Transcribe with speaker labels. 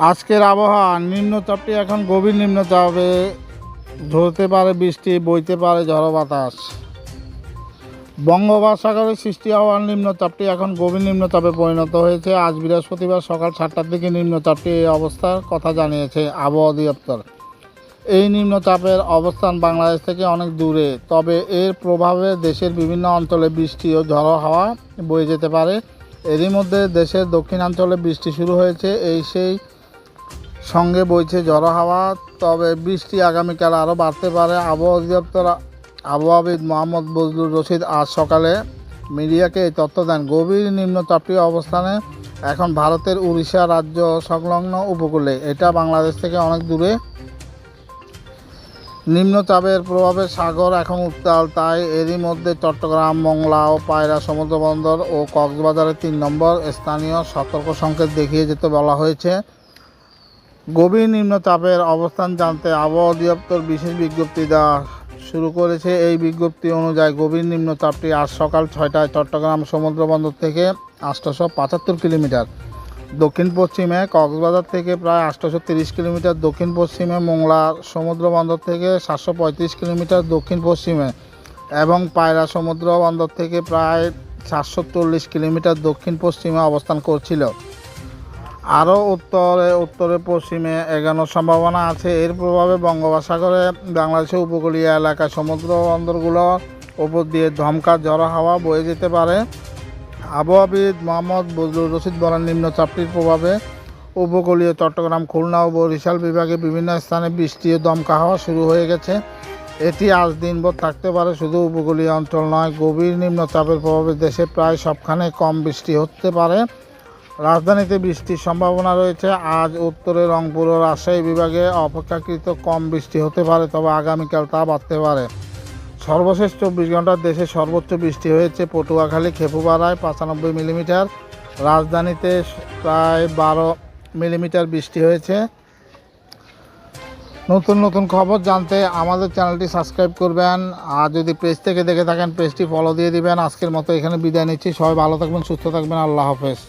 Speaker 1: আজকের আবহাওয়া নিম্নচাপটি এখন গভীর নিম্নচাপে ঝরতে পারে বৃষ্টি, বইতে পারে ঝড়ো বাতাস। বঙ্গোপসাগরে সৃষ্টি হওয়ার নিম্নচাপটি এখন গভীর নিম্নচাপে পরিণত হয়েছে। আজ বৃহস্পতিবার সকাল 7টার দিকে নিম্নচাপটি এই অবস্থার কথা জানিয়েছে আবহাওয়া অধিদপ্তর। এই নিম্নচাপের অবস্থান বাংলাদেশ থেকে অনেক দূরে, তবে এর প্রভাবে দেশের বিভিন্ন অঞ্চলে বৃষ্টি ও ঝড়ো হাওয়া বয়ে যেতে পারে। এরই মধ্যে দেশের দক্ষিণাঞ্চলে বৃষ্টি শুরু হয়েছে, সেই সঙ্গে বইছে ঝড়ো হাওয়া। তবে বৃষ্টি আগামীকাল আরও বাড়তে পারে। আবহাওয়া অধিদপ্তর আবহাওয়াবিদ মোহাম্মদ বজলুর রশিদ আজ সকালে মিডিয়াকে এই তথ্য দেন। গভীর নিম্নচাপটির অবস্থানে এখন ভারতের উড়িষ্যা রাজ্য সংলগ্ন উপকূলে, এটা বাংলাদেশ থেকে অনেক দূরে। নিম্নচাপের প্রভাবে সাগর এখন উত্তাল, তাই এরই মধ্যে চট্টগ্রাম, মংলা ও পায়রা সমুদ্র বন্দর ও কক্সবাজারে 3 নম্বর স্থানীয় সতর্ক সংকেত দেখিয়ে যেতে বলা হয়েছে। গভীর নিম্নচাপের অবস্থান জানতে আবহাওয়া অধিদপ্তর বিশেষ বিজ্ঞপ্তি দেওয়া শুরু করেছে। এই বিজ্ঞপ্তি অনুযায়ী গভীর নিম্নচাপটি আজ সকাল 6টায় চট্টগ্রাম সমুদ্র বন্দর থেকে 875 কিলোমিটার দক্ষিণ পশ্চিমে, কক্সবাজার থেকে প্রায় 830 কিলোমিটার দক্ষিণ পশ্চিমে, মোংলা সমুদ্র বন্দর থেকে 735 কিলোমিটার দক্ষিণ পশ্চিমে এবং পায়রা সমুদ্র বন্দর থেকে প্রায় 740 কিলোমিটার দক্ষিণ পশ্চিমে অবস্থান করছিল। আরও উত্তরে পশ্চিমে এগোনোর সম্ভাবনা আছে। এর প্রভাবে বঙ্গোপসাগরে বাংলাদেশের উপকূলীয় এলাকায় সমুদ্র বন্দরগুলোর ওপর দিয়ে দমকা ঝড়ো হাওয়া বয়ে যেতে পারে। আবহাওয়াবিদ মোহাম্মদ বজলুর রশিদ বলেন, নিম্নচাপটির প্রভাবে উপকূলীয় চট্টগ্রাম, খুলনা ও বরিশাল বিভাগে বিভিন্ন স্থানে বৃষ্টি ও দমকা হাওয়া শুরু হয়ে গেছে। এটি আজ দিনভর থাকতে পারে। শুধু উপকূলীয় অঞ্চল নয়, গভীর নিম্নচাপের প্রভাবে দেশের প্রায় সবখানে কম বৃষ্টি হতে পারে। রাজধানীতে বৃষ্টির সম্ভাবনা রয়েছে। আজ উত্তরে রংপুর ও রাজশাহী বিভাগে অপেক্ষাকৃত কম বৃষ্টি হতে পারে, তবে আগামীকাল তা বাড়তে পারে। সর্বশেষ 24 ঘন্টার দেশে সর্বোচ্চ বৃষ্টি হয়েছে পটুয়াখালী খেপুপাড়ায় 95 মিলিমিটার, রাজধানীতে প্রায় 12 মিলিমিটার বৃষ্টি হয়েছে। নতুন নতুন খবর জানতে আমাদের চ্যানেলটি সাবস্ক্রাইব করবেন, আর যদি পেজ থেকে দেখে থাকেন পেজটি ফলো দিয়ে দিবেন। আজকের মতো এখানে বিদায় নিচ্ছি। সবাই ভালো থাকবেন, সুস্থ থাকবেন। আল্লাহ হাফেজ।